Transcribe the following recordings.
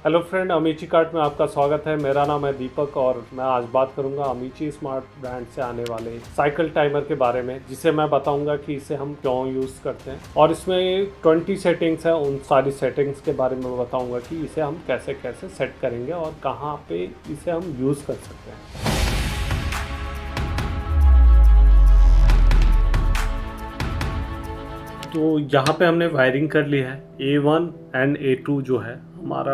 Hello friend, अमीची cart में आपका स्वागत है। मेरा नाम है दीपक और मैं आज बात करूंगा अमीची स्मार्ट ब्रांड से आने वाले साइकिल टाइमर के बारे में, जिसे मैं बताऊंगा कि इसे हम क्यों यूज़ करते हैं। और इसमें 20 सेटिंग्स हैं, उन सारी सेटिंग्स के बारे में बताऊंगा कि इसे हम कैसे कैसे सेट करेंगे और कहाँ पे इसे हम यूज़ कर सकते हैं। तो यहाँ पे हमने वायरिंग कर ली है। A1 एंड A2 जो है हमारा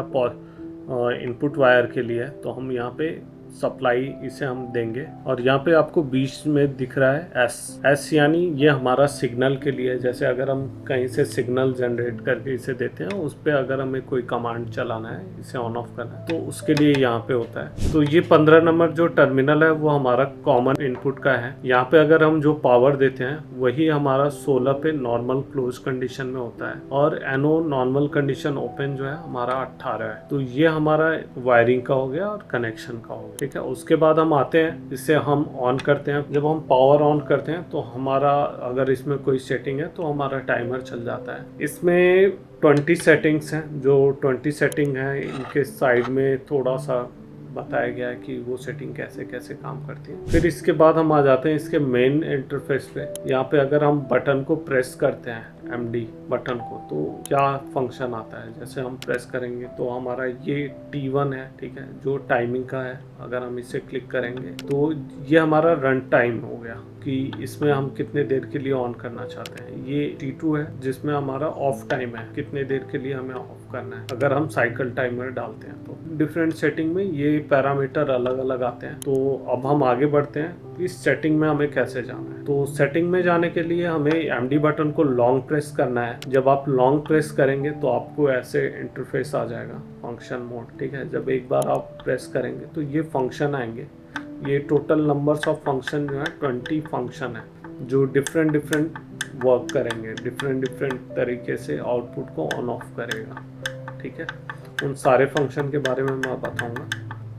इनपुट वायर के लिए, तो हम यहाँ पे सप्लाई इसे हम देंगे। और यहाँ पे आपको बीच में दिख रहा है एस यानी ये हमारा सिग्नल के लिए। जैसे अगर हम कहीं से सिग्नल जनरेट करके इसे देते हैं, उस पर अगर हमें कोई कमांड चलाना है, इसे ऑन ऑफ करना है, तो उसके लिए यहाँ पे होता है। तो ये 15 नंबर जो टर्मिनल है वो हमारा कॉमन इनपुट का है। यहाँ पे अगर हम जो पावर देते हैं वही हमारा 16 पे नॉर्मल क्लोज कंडीशन में होता है, और NO नॉर्मल कंडीशन ओपन जो है हमारा 18 है। तो ये हमारा वायरिंग का हो गया और कनेक्शन का हो गया। ठीक है, उसके बाद हम आते हैं, इसे हम ऑन करते हैं। जब हम पावर ऑन करते हैं तो हमारा, अगर इसमें कोई सेटिंग है तो हमारा टाइमर चल जाता है। इसमें 20 सेटिंग्स हैं। जो 20 सेटिंग है इनके साइड में थोड़ा सा बताया गया है कि वो सेटिंग कैसे कैसे काम करती है। फिर इसके बाद हम आ जाते हैं इसके मेन इंटरफेस पे। यहाँ पे अगर हम बटन को प्रेस करते हैं, MD बटन को, तो क्या फंक्शन आता है। जैसे हम प्रेस करेंगे तो हमारा ये T1 है, ठीक है, जो टाइमिंग का है। अगर हम इसे क्लिक करेंगे तो ये हमारा रन टाइम हो गया कि इसमें हम कितने देर के लिए ऑन करना चाहते हैं। ये T2 है जिसमें हमारा ऑफ टाइम है, कितने देर के लिए हमें ऑफ करना है अगर हम साइकिल टाइमर डालते हैं। तो डिफरेंट सेटिंग में ये पैरामीटर अलग अलग आते हैं। तो अब हम आगे बढ़ते हैं, इस सेटिंग में हमें कैसे जाना है। तो सेटिंग में जाने के लिए हमें MD बटन को लॉन्ग प्रेस करना है। जब आप लॉन्ग प्रेस करेंगे तो आपको ऐसे इंटरफेस आ जाएगा, फंक्शन मोड। ठीक है, जब एक बार आप प्रेस करेंगे तो ये फंक्शन आएंगे। ये टोटल नंबर्स ऑफ फंक्शन जो है 20 फंक्शन है, जो डिफरेंट वर्क करेंगे, डिफरेंट तरीके से आउटपुट को ऑन ऑफ करेगा। ठीक है, उन सारे फंक्शन के बारे में मैं बताऊंगा।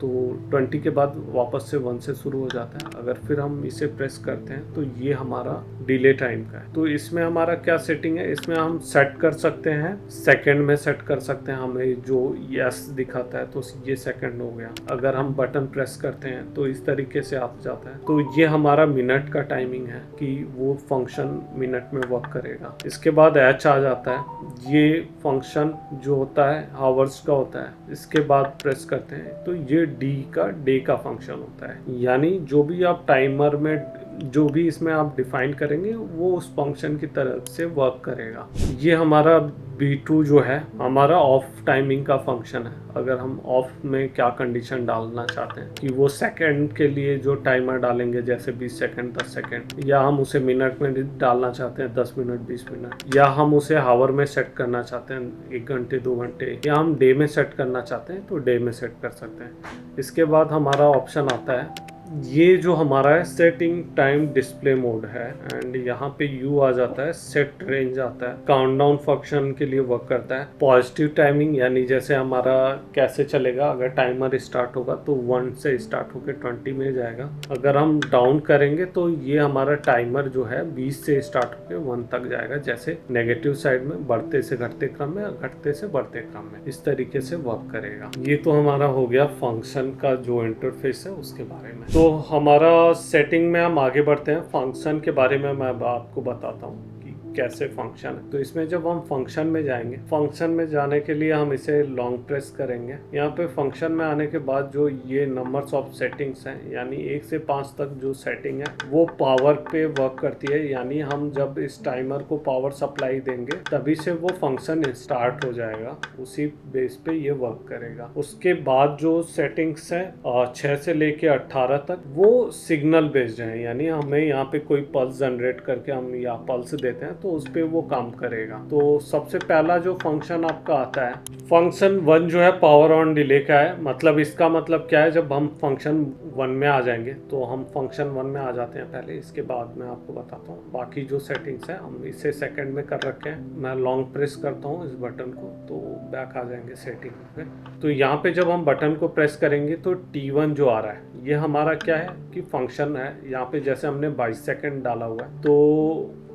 तो 20 के बाद वापस से 1 से शुरू हो जाता है। अगर फिर हम इसे प्रेस करते हैं तो ये हमारा डिले टाइम का है। तो इसमें हमारा क्या सेटिंग है, इसमें हम सेट कर सकते हैं, सेकंड में सेट कर सकते हैं। हमें जो यस दिखाता है तो ये सेकंड हो गया। अगर हम बटन प्रेस करते हैं तो इस तरीके से आ जाता है। तो ये हमारा मिनट का टाइमिंग है कि वो फंक्शन मिनट में वर्क करेगा। इसके बाद H आ जाता है, ये फंक्शन जो होता है हावर्स का होता है। इसके बाद प्रेस करते हैं तो ये D का डे का फंक्शन होता है। यानी जो भी आप टाइमर में, जो भी इसमें आप डिफाइन करेंगे वो उस फंक्शन की तरफ से वर्क करेगा। ये हमारा B2 जो है हमारा ऑफ टाइमिंग का फंक्शन है। अगर हम ऑफ में क्या कंडीशन डालना चाहते हैं कि वो सेकंड के लिए जो टाइमर डालेंगे, जैसे 20 सेकंड 10 सेकंड, या हम उसे मिनट में डालना चाहते हैं 10 मिनट 20 मिनट, या हम उसे हावर में सेट करना चाहते हैं 1 घंटे 2 घंटे, या हम डे में सेट करना चाहते हैं तो डे में सेट कर सकते हैं। इसके बाद हमारा ऑप्शन आता है, ये जो हमारा है सेटिंग टाइम डिस्प्ले मोड है, एंड यहाँ पे U आ जाता है, सेट रेंज आता है, काउंटडाउन फंक्शन के लिए वर्क करता है। पॉजिटिव टाइमिंग यानी जैसे हमारा कैसे चलेगा, अगर टाइमर स्टार्ट होगा तो 1 से स्टार्ट होकर 20 में जाएगा। अगर हम डाउन करेंगे तो ये हमारा टाइमर जो है 20 से स्टार्ट होकर 1 तक जाएगा। जैसे नेगेटिव साइड में बढ़ते से घटते क्रम में, घटते से बढ़ते क्रम में, इस तरीके से वर्क करेगा। ये तो हमारा हो गया फंक्शन का जो इंटरफेस है उसके बारे में। तो हमारा सेटिंग में हम आगे बढ़ते हैं, फंक्शन के बारे में मैं आपको बताता हूँ कि कैसे फंक्शन है। तो इसमें जब हम फंक्शन में जाएंगे, फंक्शन में जाने के लिए हम इसे लॉन्ग प्रेस करेंगे। यहाँ पे फंक्शन में आने के बाद जो ये नंबर्स ऑफ सेटिंग्स हैं, यानी 1 से 5 तक जो सेटिंग है वो पावर पे वर्क करती है। यानी हम जब इस टाइमर को पावर सप्लाई देंगे तभी से वो फंक्शन स्टार्ट हो जाएगा, उसी बेस पे ये वर्क करेगा। उसके बाद जो सेटिंग्स है 6 से लेके 18 तक, वो सिग्नल बेस्ड है। यानी हमें यहाँ पे कोई पल्स जनरेट करके हम या पल्स देते हैं तो उस पे वो काम करेगा। तो सबसे पहला जो फंक्शन आपका आता है, फंक्शन 1 जो है पावर ऑन डिले का है। मतलब इसका मतलब क्या है, जब हम फंक्शन 1 में आ जाएंगे तो हम फंक्शन 1 में आ जाते हैं पहले, इसके बाद मैं आपको बताता हूँ। बाकी जो सेटिंग्स है हम इसे सेकंड में कर रखे हैं। मैं लॉन्ग प्रेस करता हूँ इस बटन को तो बैक आ जाएंगे सेटिंग पे। तो यहाँ पे जब हम बटन को प्रेस करेंगे तो T1 जो आ रहा है ये हमारा क्या है कि फंक्शन है। यहाँ पे जैसे हमने 22 सेकंड डाला हुआ है तो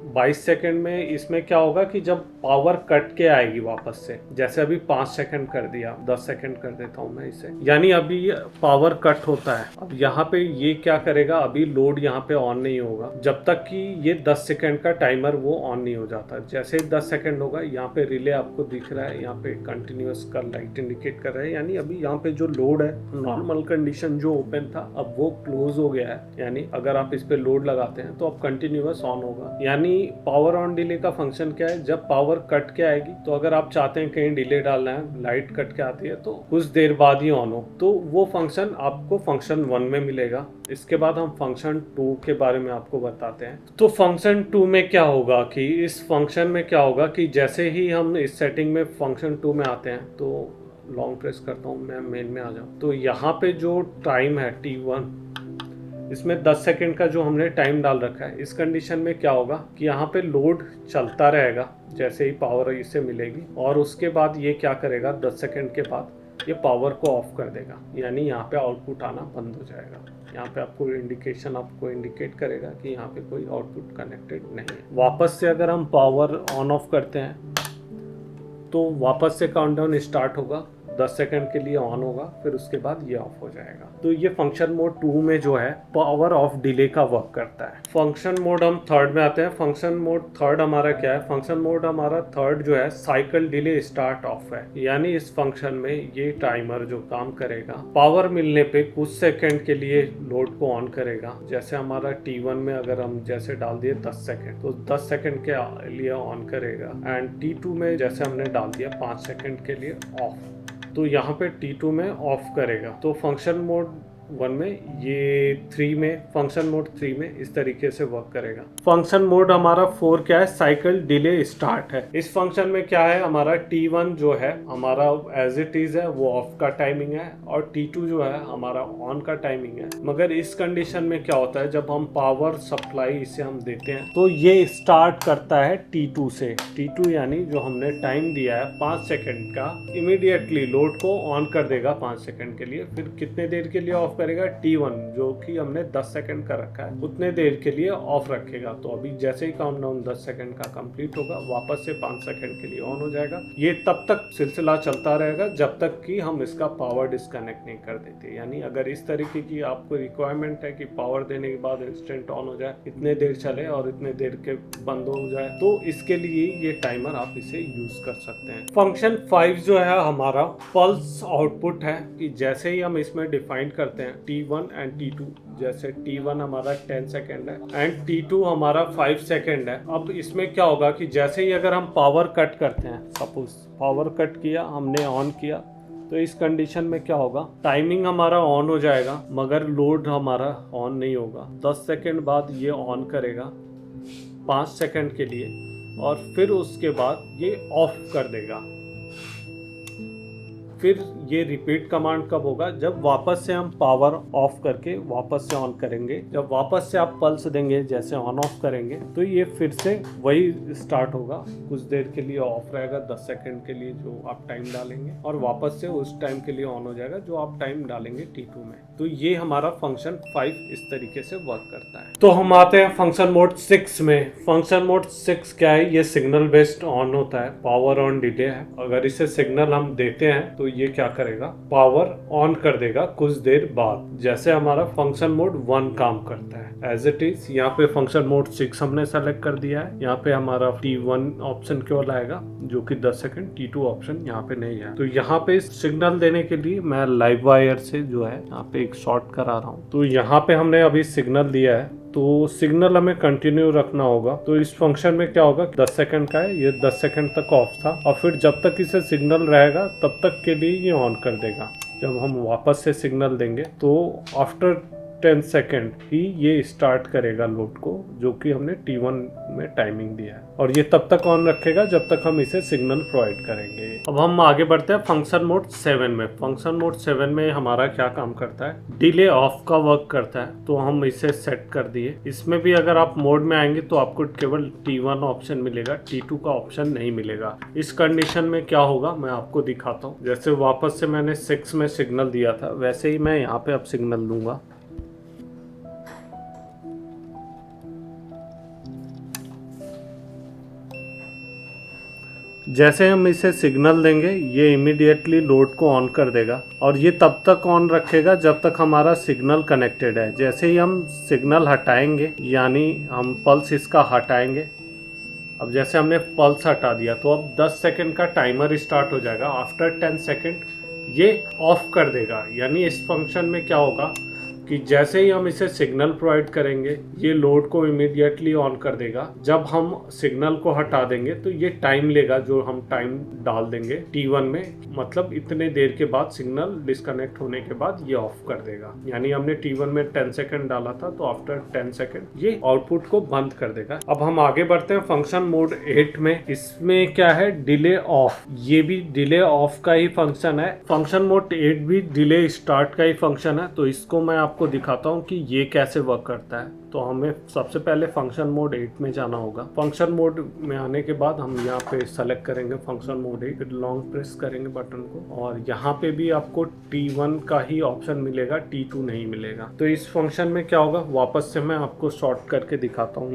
22 सेकंड में इसमें क्या होगा कि जब पावर कट के आएगी वापस से, जैसे अभी 5 सेकंड कर दिया, 10 सेकंड कर देता हूँ मैं इसे, यानी अभी पावर कट होता है। अब यहाँ पे ये क्या करेगा, अभी लोड यहाँ पे ऑन नहीं होगा जब तक कि ये 10 सेकंड का टाइमर वो ऑन नहीं हो जाता। जैसे ही 10 सेकंड होगा, यहाँ पे रिले आपको दिख रहा है, यहाँ पे कंटिन्यूअस का लाइट इंडिकेट कर रहा है, यानी अभी यहाँ पे जो लोड है नॉर्मल कंडीशन जो ओपन था अब वो क्लोज हो गया है, यानी अगर आप इस पे लोड लगाते हैं तो अब कंटिन्यूअस ऑन होगा। यानी पावर ऑन डिले का फंक्शन क्या है, जब पावर कट के आएगी तो अगर आप चाहते हैं कहीं डिले डालना है, लाइट कट के आती है तो कुछ देर बाद ही ऑन हो, तो वो फंक्शन आपको फंक्शन 1 में मिलेगा। इसके बाद हम फंक्शन 2 के बारे में आपको बताते हैं। तो फंक्शन 2 में क्या होगा कि इस फंक्शन में क्या होगा कि जैसे ही हम इस सेटिंग में फंक्शन 2 में आते हैं, तो लॉन्ग प्रेस करता हूँ मैं, मेन में आ जाऊँ, तो यहाँ पे जो टाइम है T1, इसमें 10 सेकंड का जो हमने टाइम डाल रखा है, इस कंडीशन में क्या होगा कि यहाँ पे लोड चलता रहेगा जैसे ही पावर इसे मिलेगी, और उसके बाद ये क्या करेगा, 10 सेकंड के बाद ये पावर को ऑफ कर देगा, यानी यहाँ पे आउटपुट आना बंद हो जाएगा। यहाँ पे आपको इंडिकेशन आपको इंडिकेट करेगा कि यहाँ पे कोई आउटपुट कनेक्टेड नहीं है। वापस से अगर हम पावर ऑन ऑफ करते हैं तो वापस से काउंटडाउन स्टार्ट होगा, 10 सेकंड के लिए ऑन होगा, फिर उसके बाद ये ऑफ हो जाएगा। तो ये फंक्शन मोड 2 में जो है पावर ऑफ डिले का वर्क करता है। फंक्शन मोड हम थर्ड में आते हैं। फंक्शन मोड थर्ड हमारा क्या है, फंक्शन मोड हमारा थर्ड जो है साइकिल डिले स्टार्ट ऑफ है, यानी इस फंक्शन में ये टाइमर जो काम करेगा, पावर मिलने पे कुछ सेकंड के लिए लोड को ऑन करेगा। जैसे हमारा T1 में अगर हम जैसे डाल दिए 10 सेकंड, तो 10 सेकंड के लिए ऑन करेगा, एंड T2 में जैसे हमने डाल दिया 5 सेकंड के लिए ऑफ, तो यहाँ पे T2 में ऑफ करेगा। तो फंक्शन मोड 1 में, ये 3 में, फंक्शन मोड 3 में इस तरीके से वर्क करेगा। फंक्शन मोड हमारा 4 क्या है, साइकिल डिले स्टार्ट है। इस फंक्शन में क्या है, हमारा T1 जो है हमारा एज इट इज है वो ऑफ का टाइमिंग है, और T2 जो है हमारा ऑन का टाइमिंग है। मगर इस कंडीशन में क्या होता है, जब हम पावर सप्लाई इसे हम देते हैं तो ये स्टार्ट करता है T2 से। T2 यानी जो हमने टाइम दिया है 5 सेकंड का, इमीडिएटली लोड को ऑन कर देगा 5 सेकंड के लिए। फिर कितने देर के लिए ऑफ करेगा, T1 जो कि हमने 10 सेकंड का रखा है उतने देर के लिए ऑफ रखेगा। तो अभी जैसे ही काउंटडाउन 10 सेकंड का कंप्लीट होगा, वापस से 5 सेकंड के लिए ऑन हो जाएगा। ये तब तक सिलसिला चलता रहेगा जब तक कि हम इसका पावर डिस्कनेक्ट नहीं कर देते। यानी अगर इस तरीके की आपको रिक्वायरमेंट है कि पावर देने के बाद इंस्टेंट ऑन हो जाए, इतने देर चले और इतने देर के बंद हो जाए, तो इसके लिए ये टाइमर आप इसे यूज कर सकते हैं। फंक्शन 5 जो है हमारा पल्स आउटपुट है, कि जैसे ही हम इसमें डिफाइन करते हैं T1 एंड T2, जैसे T1 हमारा 10 सेकेंड है एंड T2 हमारा 5 सेकेंड है। अब इसमें क्या होगा कि जैसे ही अगर हम पावर कट करते हैं, सपोज पावर कट किया हमने, ऑन किया, तो इस कंडीशन में क्या होगा, टाइमिंग हमारा ऑन हो जाएगा मगर लोड हमारा ऑन नहीं होगा। 10 सेकेंड बाद ये ऑन करेगा 5 सेकेंड के लिए, और फिर उसके बाद ये ऑफ कर देगा। फिर ये रिपीट कमांड कब होगा, जब वापस से हम पावर ऑफ करके वापस से ऑन करेंगे। जब वापस से आप पल्स देंगे, जैसे ऑन ऑफ करेंगे, तो ये फिर से वही स्टार्ट होगा, कुछ देर के लिए ऑफ रहेगा 10 सेकंड के लिए जो आप टाइम डालेंगे, और वापस से उस टाइम के लिए ऑन हो जाएगा जो आप टाइम डालेंगे T2 में। तो ये हमारा फंक्शन 5 इस तरीके से वर्क करता है। तो हम आते हैं फंक्शन मोड 6 में। फंक्शन मोड 6 क्या है, ये सिग्नल बेस्ड ऑन होता है, पावर ऑन डिले है। अगर इसे सिग्नल हम देते हैं तो ये क्या करेगा, पावर ऑन कर देगा कुछ देर बाद, जैसे हमारा फंक्शन मोड 1 काम करता है एज इट इज। यहाँ पे फंक्शन मोड 6 हमने सेलेक्ट कर दिया है। यहाँ पे हमारा T1 ऑप्शन केवल आएगा जो कि 10 सेकंड, T2 ऑप्शन यहाँ पे नहीं है। तो यहाँ पे सिग्नल देने के लिए मैं लाइव वायर से जो है यहाँ पे एक शॉर्ट करा रहा हूँ। तो यहाँ पे हमने अभी सिग्नल दिया है, तो सिग्नल हमें कंटिन्यू रखना होगा। तो इस फंक्शन में क्या होगा, 10 सेकंड का है, ये 10 सेकंड तक ऑफ था, और फिर जब तक इसे सिग्नल रहेगा तब तक के लिए ये ऑन कर देगा। जब हम वापस से सिग्नल देंगे तो आफ्टर 10 सेकंड ही ये स्टार्ट करेगा लोड को, जो कि हमने T1 में टाइमिंग दिया है, और ये तब तक ऑन रखेगा जब तक हम इसे सिग्नल प्रोवाइड करेंगे। अब हम आगे बढ़ते हैं फंक्शन मोड 7 में। फंक्शन मोड 7 में हमारा क्या काम करता है, डिले ऑफ का वर्क करता है। तो हम इसे सेट कर दिए। इसमें भी अगर आप मोड में आएंगे तो आपको केवल T1 ऑप्शन मिलेगा, T2 का ऑप्शन नहीं मिलेगा। इस कंडीशन में क्या होगा मैं आपको दिखाता हूँ। जैसे वापस से मैंने 6 में सिग्नल दिया था, वैसे ही मैं यहाँ पे अब सिग्नल दूंगा। जैसे हम इसे सिग्नल देंगे ये इमीडिएटली लोड को ऑन कर देगा और ये तब तक ऑन रखेगा जब तक हमारा सिग्नल कनेक्टेड है। जैसे ही हम सिग्नल हटाएंगे यानी हम पल्स इसका हटाएंगे, अब जैसे हमने पल्स हटा दिया तो अब 10 सेकंड का टाइमर स्टार्ट हो जाएगा। आफ्टर 10 सेकंड ये ऑफ कर देगा। यानी इस फंक्शन में क्या होगा कि जैसे ही हम इसे सिग्नल प्रोवाइड करेंगे ये लोड को इमीडिएटली ऑन कर देगा। जब हम सिग्नल को हटा देंगे तो ये टाइम लेगा, जो हम टाइम डाल देंगे T1 में, मतलब इतने देर के बाद सिग्नल डिस्कनेक्ट होने के बाद ये ऑफ कर देगा। यानी हमने T1 में 10 सेकंड डाला था तो आफ्टर 10 सेकंड ये आउटपुट को बंद कर देगा। अब हम आगे बढ़ते हैं फंक्शन मोड 8 में। इसमें क्या है, डिले ऑफ। ये भी डिले ऑफ का ही फंक्शन है। फंक्शन मोड 8 भी डिले स्टार्ट का ही फंक्शन है। तो इसको मैं आपको दिखाता हूँ कि ये कैसे वर्क करता है। तो हमें सबसे पहले फंक्शन मोड 8 में जाना होगा। फंक्शन मोड में आने के बाद हम यहाँ पे सेलेक्ट करेंगे फंक्शन मोड 8, फिर लॉन्ग प्रेस करेंगे बटन को और यहाँ पे भी आपको T1 का ही ऑप्शन मिलेगा, T2 नहीं मिलेगा। तो इस फंक्शन में क्या होगा, वापस से मैं आपको शॉर्ट करके दिखाता हूँ।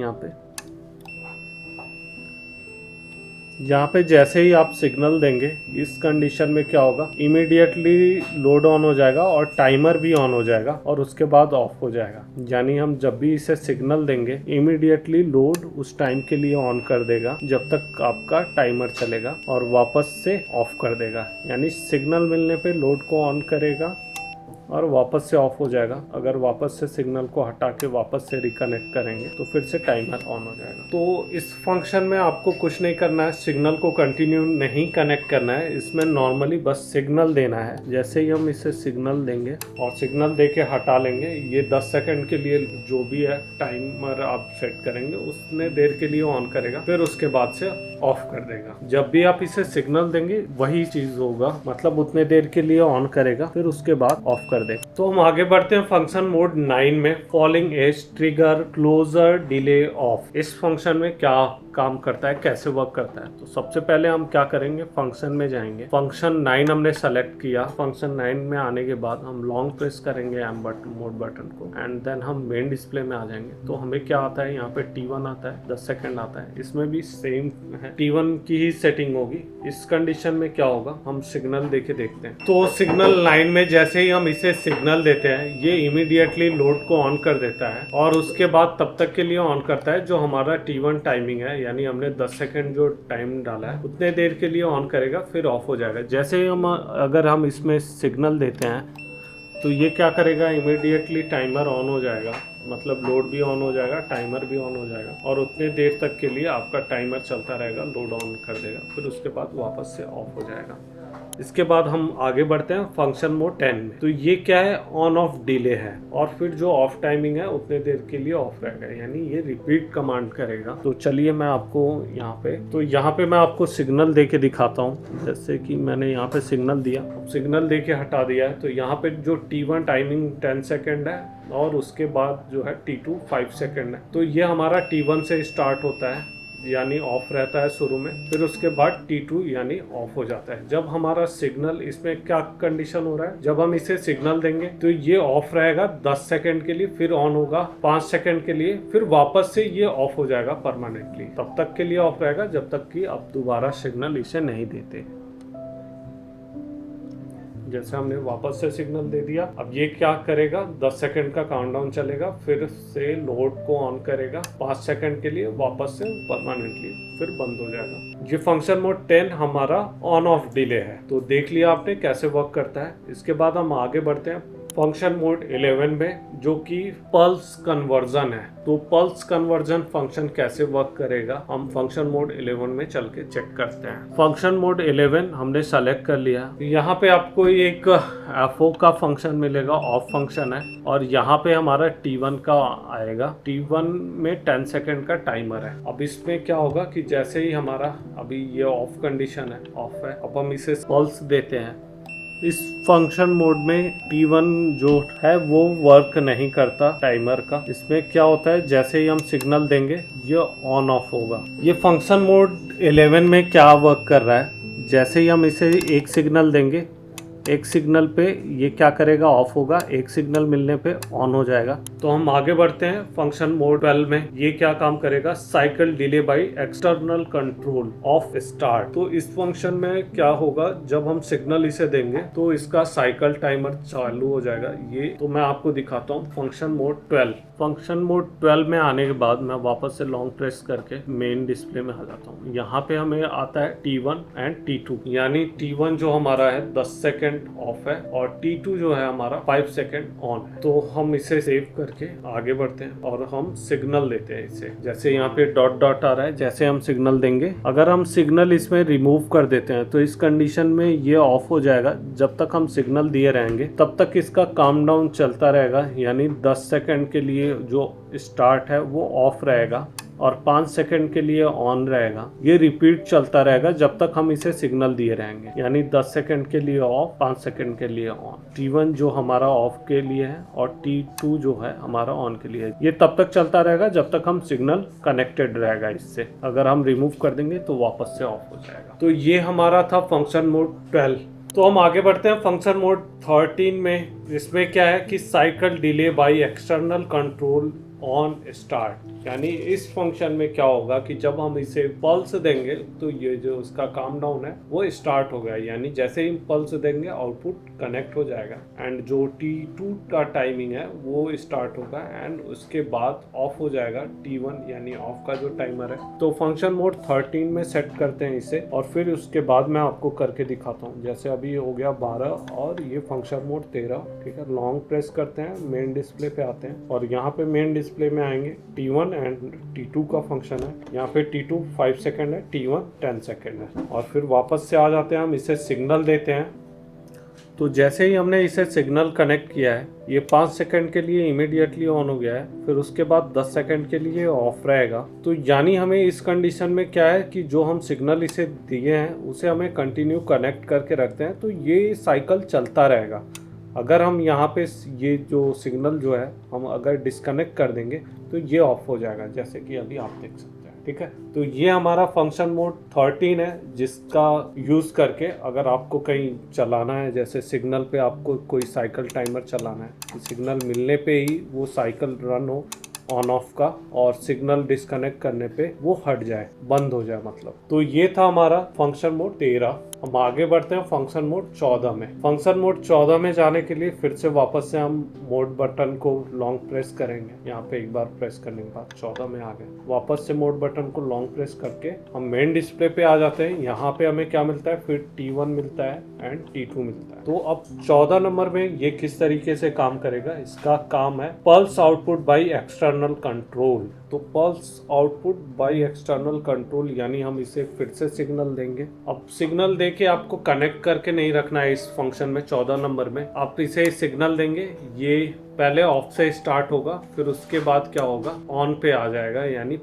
यहाँ पे जैसे ही आप सिग्नल देंगे इस कंडीशन में क्या होगा, इमीडिएटली लोड ऑन हो जाएगा और टाइमर भी ऑन हो जाएगा और उसके बाद ऑफ हो जाएगा। यानी हम जब भी इसे सिग्नल देंगे इमीडिएटली लोड उस टाइम के लिए ऑन कर देगा जब तक आपका टाइमर चलेगा और वापस से ऑफ कर देगा। यानी सिग्नल मिलने पे लोड को ऑन करेगा और वापस से ऑफ हो जाएगा। अगर वापस से सिग्नल को हटा के वापस से रिकनेक्ट करेंगे तो फिर से टाइमर ऑन हो जाएगा। तो इस फंक्शन में आपको कुछ नहीं करना है, सिग्नल को कंटिन्यू नहीं कनेक्ट करना है। इसमें नॉर्मली बस सिग्नल देना है। जैसे ही हम इसे सिग्नल देंगे और सिग्नल दे के हटा लेंगे, ये 10 सेकंड के लिए जो भी है टाइमर आप सेट करेंगे उतने देर के लिए ऑन करेगा, फिर उसके बाद से ऑफ कर देगा। जब भी आप इसे सिग्नल देंगे वही चीज होगा, मतलब उतने देर के लिए ऑन करेगा फिर उसके बाद ऑफ कर देगा। तो हम आगे बढ़ते हैं फंक्शन मोड 9 में, falling edge trigger closure delay off. इस फंक्शन में क्या काम करता है, कैसे वर्क करता है। तो सबसे पहले हम क्या करेंगे, फंक्शन में जाएंगे। फंक्शन 9 हमने सेलेक्ट किया। फंक्शन 9 में आने के बाद हम लॉन्ग प्रेस करेंगे एम बटन, मोड बटन को, एंड देन हम मेन डिस्प्ले में आ जाएंगे। तो हमें क्या आता है, यहाँ पे T1 आता है, 10 सेकंड आता है। इसमें भी सेम है, T1 की ही सेटिंग होगी। इस कंडीशन में क्या होगा, हम सिग्नल देके देखते हैं। तो सिग्नल 9 में जैसे ही हम इसे सिग्नल देते हैं ये इमीडिएटली लोड को ऑन कर देता है और उसके बाद तब तक के लिए ऑन करता है जो हमारा T1 टाइमिंग है। यानी हमने 10 सेकंड जो टाइम डाला है उतने देर के लिए ऑन करेगा, फिर ऑफ हो जाएगा। जैसे ही अगर हम इसमें सिग्नल देते हैं तो ये क्या करेगा, इमीडिएटली टाइमर ऑन हो जाएगा, मतलब लोड भी ऑन हो जाएगा, टाइमर भी ऑन हो जाएगा और उतने देर तक के लिए आपका टाइमर चलता रहेगा, लोड ऑन कर देगा, फिर उसके बाद वापस से ऑफ हो जाएगा। इसके बाद हम आगे बढ़ते हैं फंक्शन मोड 10 में। तो ये क्या है, ऑन ऑफ डिले है और फिर जो ऑफ टाइमिंग है उतने देर के लिए ऑफ रहेगा, यानी ये रिपीट कमांड करेगा। तो चलिए मैं आपको यहाँ पे मैं आपको सिग्नल दे के दिखाता हूँ। जैसे कि मैंने यहाँ पे सिग्नल दिया, अब सिग्नल दे के हटा दिया है। तो यहाँ पे जो T1 टाइमिंग 10 सेकेंड है और उसके बाद जो है T2 5 सेकेंड है। तो ये हमारा T1 से स्टार्ट होता है, यानी ऑफ रहता है शुरू में, फिर उसके बाद T2 यानी ऑफ हो जाता है। जब हमारा सिग्नल, इसमें क्या कंडीशन हो रहा है, जब हम इसे सिग्नल देंगे तो ये ऑफ रहेगा 10 सेकंड के लिए, फिर ऑन होगा 5 सेकंड के लिए, फिर वापस से ये ऑफ हो जाएगा परमानेंटली। तब तक के लिए ऑफ रहेगा जब तक कि आप दोबारा सिग्नल इसे नहीं देते। जैसे हमने वापस से सिग्नल दे दिया, अब ये क्या करेगा, 10 सेकंड का काउंटडाउन चलेगा, फिर से लोड को ऑन करेगा 5 सेकंड के लिए, वापस से परमानेंटली, फिर बंद हो जाएगा। ये फंक्शन मोड 10 हमारा ऑन ऑफ डिले है। तो देख लिया आपने कैसे वर्क करता है। इसके बाद हम आगे बढ़ते हैं फंक्शन मोड 11 में, जो कि पल्स कन्वर्जन है। तो पल्स कन्वर्जन फंक्शन कैसे वर्क करेगा, हम फंक्शन मोड 11 में चल के चेक करते हैं। फंक्शन मोड 11 हमने सेलेक्ट कर लिया। यहाँ पे आपको एक FO का फंक्शन मिलेगा, ऑफ फंक्शन है, और यहाँ पे हमारा T1 का आएगा। T1 में 10 सेकंड का टाइमर है। अब इसमें क्या होगा कि जैसे ही हमारा अभी ये ऑफ कंडीशन है, ऑफ है, अब हम इसे पल्स देते हैं। इस फंक्शन मोड में T1 जो है वो वर्क नहीं करता टाइमर का। इसमें क्या होता है, जैसे ही हम सिग्नल देंगे ये ऑन ऑफ होगा। ये फंक्शन मोड 11 में क्या वर्क कर रहा है, जैसे ही हम इसे एक सिग्नल देंगे एक सिग्नल पे ये क्या करेगा, ऑफ होगा, एक सिग्नल मिलने पे ऑन हो जाएगा। तो हम आगे बढ़ते हैं फंक्शन मोड 12 में। ये क्या काम करेगा, cycle delay by external control of start. तो इस फंक्शन में क्या होगा, जब हम सिग्नल इसे देंगे तो इसका साइकिल टाइमर चालू हो जाएगा। ये तो मैं आपको दिखाता हूँ फंक्शन मोड 12। फंक्शन मोड 12 में आने के बाद मैं वापस से लॉन्ग प्रेस करके मेन डिस्प्ले में आ जाता हूँ। यहाँ पे हमें आता है T1 एंड T2, यानी T1 जो हमारा है 10 सेकेंड ऑफ है और T2 जो है हमारा 5 सेकेंड ऑन है। तो हम इसे सेव करके आगे बढ़ते हैं और हम सिग्नल देते हैं इसे। जैसे यहाँ पे डॉट डॉट आ रहा है, जैसे हम सिग्नल देंगे, अगर हम सिग्नल इसमें रिमूव कर देते हैं तो इस कंडीशन में ये ऑफ हो जाएगा। जब तक हम सिग्नल दिए रहेंगे तब तक इसका काम डाउन चलता रहेगा, यानी 10 सेकेंड के लिए जो स्टार्ट है वो ऑफ रहेगा और 5 सेकंड के लिए ऑन रहेगा। ये रिपीट चलता रहेगा जब तक हम इसे सिग्नल दिए रहेंगे, यानी 10 सेकंड के लिए ऑफ, 5 सेकंड के लिए ऑन। T1 जो हमारा ऑफ के लिए है और T2 जो है हमारा ऑन के लिए है। ये तब तक चलता रहेगा जब तक हम सिग्नल कनेक्टेड रहेगा इससे। अगर हम रिमूव कर देंगे तो वापस से ऑफ हो जाएगा। तो ये हमारा था फंक्शन मोड 12। तो हम आगे बढ़ते हैं फंक्शन मोड 13 में। इसमें क्या है कि cycle delay by external control on start, यानी इस फंक्शन में क्या होगा कि जब हम इसे पल्स देंगे तो ये जो उसका काम डाउन है वो स्टार्ट हो गया, यानी जैसे ही पल्स देंगे आउटपुट कनेक्ट हो जाएगा एंड जो T2 का टाइमिंग है वो स्टार्ट होगा एंड उसके बाद ऑफ हो जाएगा T1, यानी ऑफ का जो टाइमर है। तो फंक्शन मोड 13 में सेट करते हैं इसे और फिर उसके बाद मैं आपको करके दिखाता हूँ। जैसे अभी हो गया 12 और ये फंक्शन मोड 13, ठीक है। लॉन्ग प्रेस करते हैं, मेन डिस्प्ले पे आते हैं और यहाँ पे मेन डिस्प्ले में आएंगे T1 एंड T2 का फंक्शन है। यहाँ पे T2 5 सेकंड है, T1 10 सेकंड है और फिर वापस से आ जाते हैं, हम इसे सिग्नल देते हैं। तो जैसे ही हमने इसे सिग्नल कनेक्ट किया है ये 5 सेकंड के लिए इमीडिएटली ऑन हो गया है, फिर उसके बाद 10 सेकंड के लिए ऑफ रहेगा। तो यानी हमें इस कंडीशन में क्या है कि जो हम सिग्नल इसे दिए हैं उसे हमें कंटिन्यू कनेक्ट करके रखते हैं, तो ये साइकिल चलता रहेगा। अगर हम यहाँ पे ये जो सिग्नल जो है हम अगर डिस्कनेक्ट कर देंगे तो ये ऑफ हो जाएगा, जैसे कि अभी आप देख सकते हैं, ठीक है। तो ये हमारा फंक्शन मोड 13 है, जिसका यूज़ करके अगर आपको कहीं चलाना है, जैसे सिग्नल पे आपको कोई साइकिल टाइमर चलाना है, तो सिग्नल मिलने पे ही वो साइकिल रन हो ऑन ऑफ का और सिग्नल डिस्कनेक्ट करने पे वो हट जाए, बंद हो जाए मतलब। तो ये था हमारा फंक्शन मोड 13। हम आगे बढ़ते हैं फंक्शन मोड 14 में। फंक्शन मोड 14 में जाने के लिए फिर से वापस से हम मोड बटन को लॉन्ग प्रेस करेंगे। यहाँ पे एक बार प्रेस करने के बाद 14 में आ गए। वापस से मोड बटन को लॉन्ग प्रेस करके हम मेन डिस्प्ले पे आ जाते हैं। यहाँ पे हमें क्या मिलता है, फिर T1 मिलता है एंड T2 मिलता है। तो अब 14 नंबर में ये किस तरीके से काम करेगा, इसका काम है pulse output by external control. तो pulse output by external control, यानी हम इसे फिर से सिग्नल देंगे। अब सिग्नल दे के आपको कनेक्ट करके नहीं रखना है इस फंक्शन में। 14 नंबर में आप इसे सिग्नल देंगे, ये पहले ऑफ से स्टार्ट होगा, फिर उसके बाद क्या होगा, ऑन पे आ जाएगा, यानी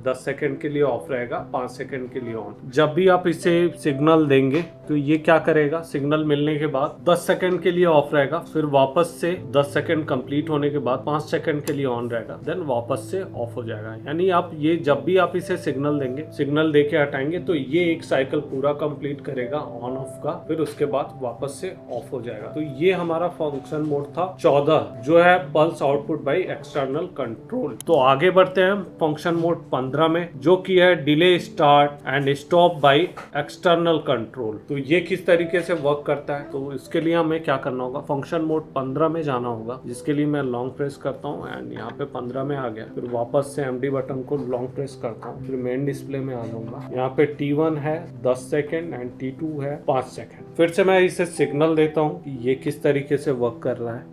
10 सेकंड के लिए ऑफ रहेगा, 5 सेकंड के लिए ऑन। जब भी आप इसे सिग्नल देंगे तो ये क्या करेगा, सिग्नल मिलने के बाद 10 सेकंड के लिए ऑफ रहेगा, फिर वापस से 10 सेकंड कंप्लीट होने के बाद 5 सेकंड के लिए ऑन रहेगा, देन वापस से ऑफ हो जाएगा। यानी आप ये जब भी आप इसे सिग्नल देंगे, सिग्नल दे के हटाएंगे तो ये एक साइकिल पूरा कंप्लीट करेगा ऑन ऑफ का, फिर उसके बाद वापस से ऑफ हो जाएगा। तो ये हमारा फंक्शन मोड था 14, जो है pulse output by external control. तो आगे बढ़ते हैं फंक्शन मोड 15 में, जो कि है delay start and stop by external control. तो ये किस तरीके से वर्क करता है, तो इसके लिए हमें क्या करना होगा, फंक्शन मोड 15 में जाना होगा, जिसके लिए मैं लॉन्ग प्रेस करता हूँ एंड यहाँ पे 15 में आ गया। फिर वापस से MD बटन को लॉन्ग प्रेस करता हूँ, फिर मेन डिस्प्ले में आ जाऊंगा। यहाँ पे T1 है 10 सेकेंड एंड T2 है 5 सेकेंड। फिर से मैं इसे सिग्नल देता हूँ कि ये किस तरीके से वर्क कर रहा है।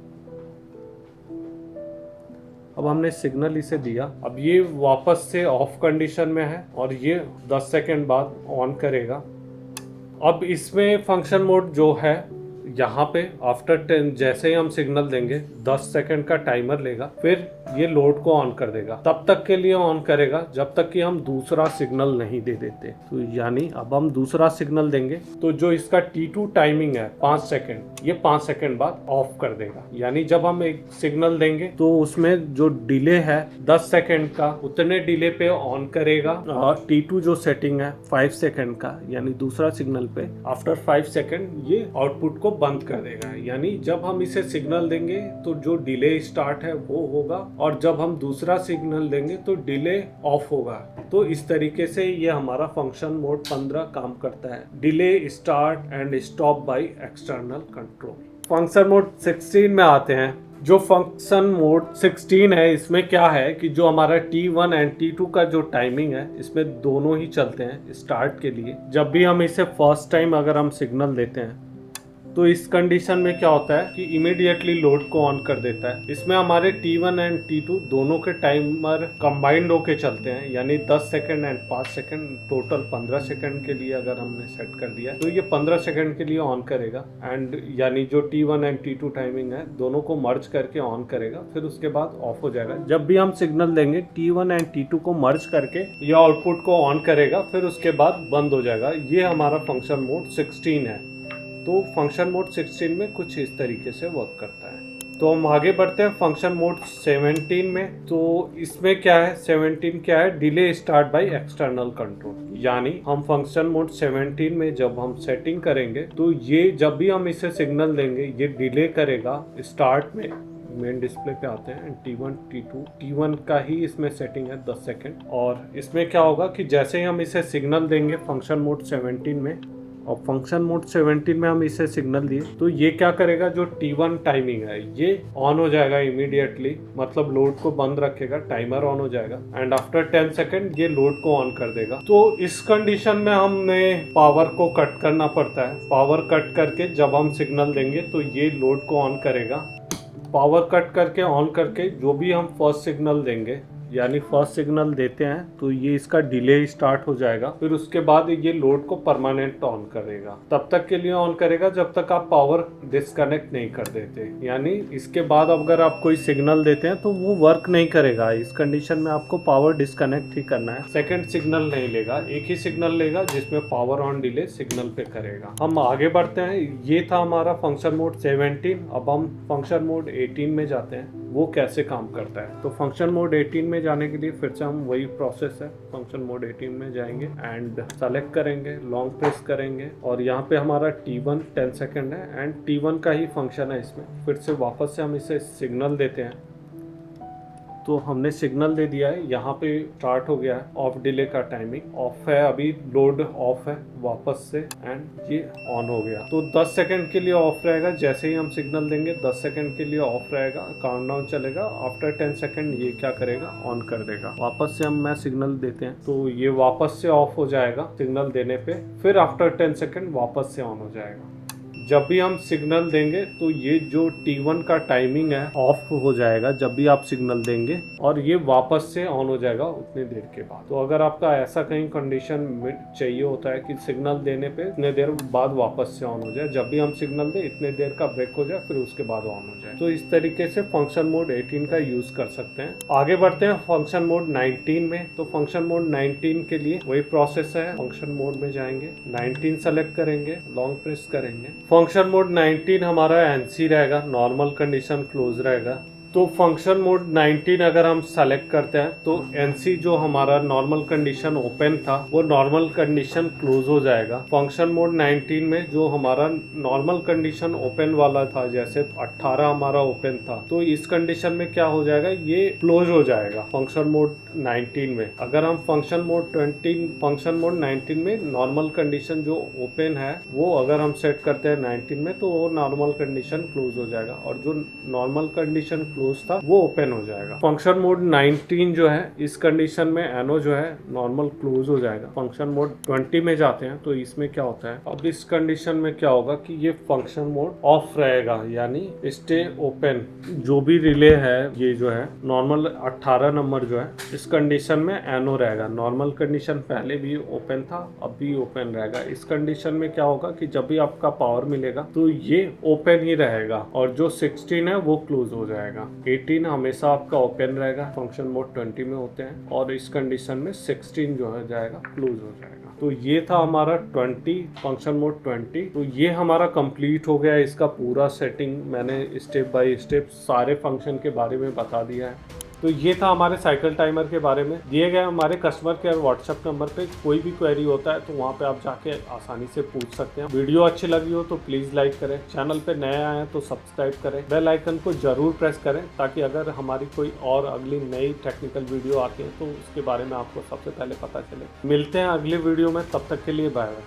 अब हमने सिग्नल इसे दिया, अब ये वापस से ऑफ कंडीशन में है और ये 10 सेकेंड बाद ऑन करेगा। अब इसमें फंक्शन मोड जो है, यहाँ पे आफ्टर 10 जैसे ही हम सिग्नल देंगे 10 सेकेंड का टाइमर लेगा, फिर ये लोड को ऑन कर देगा। तब तक के लिए ऑन करेगा जब तक कि हम दूसरा सिग्नल नहीं दे देते। तो यानी अब हम दूसरा सिग्नल देंगे तो जो इसका T2 टाइमिंग है 5 सेकंड, ये 5 सेकंड बाद ऑफ कर देगा। यानी जब हम एक सिग्नल देंगे तो उसमें जो डिले है 10 सेकंड का, उतने डिले पे ऑन करेगा। और T2 जो सेटिंग है 5 सेकंड का, यानी दूसरा सिग्नल पे आफ्टर 5 सेकंड ये आउटपुट को बंद कर देगा। यानी जब हम इसे सिग्नल देंगे तो जो डिले स्टार्ट है वो होगा, और जब हम दूसरा सिग्नल देंगे तो डिले ऑफ होगा। तो इस तरीके से ये हमारा फंक्शन मोड 15 काम करता है। Delay, start and stop by external control. Function mode 16 में आते हैं। जो फंक्शन मोड 16 है, इसमें क्या है कि जो हमारा T1 एंड T2 का जो टाइमिंग है, इसमें दोनों ही चलते हैं स्टार्ट के लिए। जब भी हम इसे फर्स्ट टाइम अगर हम सिग्नल देते हैं तो इस कंडीशन में क्या होता है कि इमीडिएटली लोड को ऑन कर देता है। इसमें हमारे T1 एंड T2 दोनों के टाइमर कंबाइंड होके चलते हैं, यानी 10 second and 5 second, total 15 second के लिए अगर हमने सेट कर दिया तो ये 15 सेकंड के लिए ऑन करेगा। एंड यानी जो T1 एंड T2 टाइमिंग है दोनों को मर्ज करके ऑन करेगा, फिर उसके बाद ऑफ हो जाएगा। जब भी हम सिग्नल देंगे T1 एंड T2 को मर्ज करके ये आउटपुट को ऑन करेगा, फिर उसके बाद बंद हो जाएगा। ये हमारा फंक्शन मोड 16 है। तो फंक्शन मोड 16 में कुछ इस तरीके से वर्क करता है। तो हम आगे बढ़ते हैं फंक्शन मोड 17 में। तो इसमें क्या है, 17 क्या है, delay start by external control. यानी हम फंक्शन मोड 17 में जब हम सेटिंग करेंगे तो ये जब भी हम इसे सिग्नल देंगे ये डिले करेगा स्टार्ट में। मेन डिस्प्ले पे आते हैं T1 T2, T1 का ही इसमें सेटिंग है 10 सेकंड। और इसमें क्या होगा कि जैसे ही हम इसे सिग्नल देंगे फंक्शन मोड 17 में, और फंक्शन मोड 17 में हम इसे सिग्नल दिए तो ये क्या करेगा, जो T1 टाइमिंग है ये ऑन हो जाएगा इमीडिएटली, मतलब लोड को बंद रखेगा, टाइमर ऑन हो जाएगा एंड आफ्टर 10 सेकंड ये लोड को ऑन कर देगा। तो इस कंडीशन में हमें पावर को कट करना पड़ता है। पावर कट करके जब हम सिग्नल देंगे तो ये लोड को ऑन करेगा। पावर कट करके ऑन करके जो भी हम फर्स्ट सिग्नल देंगे, यानी फर्स्ट सिग्नल देते हैं तो ये इसका डिले स्टार्ट हो जाएगा। फिर उसके बाद ये लोड को परमानेंट ऑन करेगा। तब तक के लिए ऑन करेगा जब तक आप पावर डिस्कनेक्ट नहीं कर देते। यानी इसके बाद अगर आप कोई सिग्नल देते हैं तो वो वर्क नहीं करेगा। इस कंडीशन में आपको पावर डिस्कनेक्ट ही करना है। सेकंड सिग्नल नहीं लेगा, एक ही सिग्नल लेगा जिसमें पावर ऑन डिले सिग्नल पे करेगा। हम आगे बढ़ते हैं। ये था हमारा फंक्शन मोड 17। अब हम फंक्शन मोड 18 में जाते हैं, वो कैसे काम करता है। तो फंक्शन मोड 18 में जाने के लिए फिर से हम वही प्रोसेस है। फंक्शन मोड 18 में जाएंगे एंड सेलेक्ट करेंगे, लॉन्ग प्रेस करेंगे और यहाँ पे हमारा T1 10 सेकंड है एंड T1 का ही फंक्शन है इसमें। फिर से वापस से हम इसे सिग्नल देते हैं तो हमने सिग्नल दे दिया है। यहाँ पे स्टार्ट हो गया है ऑफ डिले का टाइमिंग, ऑफ है अभी, लोड ऑफ है वापस से एंड ये ऑन हो गया। तो 10 सेकंड के लिए ऑफ रहेगा। जैसे ही हम सिग्नल देंगे 10 सेकंड के लिए ऑफ रहेगा, काउंटडाउन चलेगा। आफ्टर 10 सेकंड ये क्या करेगा, ऑन कर देगा। वापस से हम सिग्नल देते हैं तो ये वापस से ऑफ हो जाएगा सिग्नल देने पे। फिर आफ्टर 10 सेकंड वापस से ऑन हो जाएगा। जब भी हम सिग्नल देंगे तो ये जो T1 का टाइमिंग है ऑफ हो जाएगा जब भी आप सिग्नल देंगे, और ये वापस से ऑन हो जाएगा उतनी देर के बाद। तो अगर आपका ऐसा कहीं कंडीशन चाहिए होता है कि सिग्नल देने पे इतने देर बाद वापस से ऑन हो जाए, जब भी हम सिग्नल दें इतने देर का ब्रेक हो जाए फिर उसके बाद ऑन हो जाए, तो इस तरीके से फंक्शन मोड 18 का यूज कर सकते हैं। आगे बढ़ते हैं फंक्शन मोड 19 में। तो फंक्शन मोड 19 के लिए वही प्रोसेस है। फंक्शन मोड में जाएंगे, 19 सेलेक्ट करेंगे, लॉन्ग प्रेस करेंगे। फंक्शन मोड 19 हमारा NC रहेगा, नॉर्मल कंडीशन क्लोज रहेगा। तो फंक्शन मोड 19 अगर हम सेलेक्ट करते हैं तो NC जो हमारा नॉर्मल कंडीशन ओपन था वो नॉर्मल कंडीशन क्लोज हो जाएगा। फंक्शन मोड 19 में जो हमारा नॉर्मल कंडीशन ओपन वाला था, जैसे 18 हमारा ओपन था, तो इस कंडीशन में क्या हो जाएगा, ये क्लोज हो जाएगा फंक्शन मोड 19 में। अगर हम फंक्शन मोड 19 में नॉर्मल कंडीशन जो ओपन है वो अगर हम सेट करते हैं 19 में तो वो नॉर्मल कंडीशन क्लोज हो जाएगा, और जो नॉर्मल कंडीशन था वो ओपन हो जाएगा। फंक्शन मोड 19 जो है इस कंडीशन में एनो जो है नॉर्मल क्लोज हो जाएगा। फंक्शन मोड 20 में जाते हैं तो इसमें क्या होता है, अब इस कंडीशन में क्या होगा कि ये फंक्शन मोड ऑफ रहेगा, यानी स्टे ओपन। जो भी रिले है ये जो है नॉर्मल 18 नंबर जो है इस कंडीशन में एनो रहेगा। नॉर्मल कंडीशन पहले भी ओपन था, अब भी ओपन रहेगा। इस कंडीशन में क्या होगा कि जब भी आपका पावर मिलेगा तो ये ओपन ही रहेगा और जो 16 है वो क्लोज हो जाएगा। 18 हमेशा आपका ओपन रहेगा, फंक्शन मोड 20 में होते हैं, और इस कंडीशन में 16 जो है जाएगा क्लोज हो जाएगा। तो ये था हमारा 20 फंक्शन मोड 20। तो ये हमारा कंप्लीट हो गया। इसका पूरा सेटिंग मैंने स्टेप बाय स्टेप सारे फंक्शन के बारे में बता दिया है। तो ये था हमारे साइकिल टाइमर के बारे में। दिए गए हमारे कस्टमर केयर व्हाट्सएप नंबर पे कोई भी क्वेरी होता है तो वहाँ पे आप जाके आसानी से पूछ सकते हैं। वीडियो अच्छी लगी हो तो प्लीज़ लाइक करें, चैनल पे नए आए हैं तो सब्सक्राइब करें, बेल आइकन को जरूर प्रेस करें ताकि अगर हमारी कोई और अगली नई टेक्निकल वीडियो आती है तो उसके बारे में आपको सबसे पहले पता चले। मिलते हैं अगली वीडियो में, तब तक के लिए बाय बाय।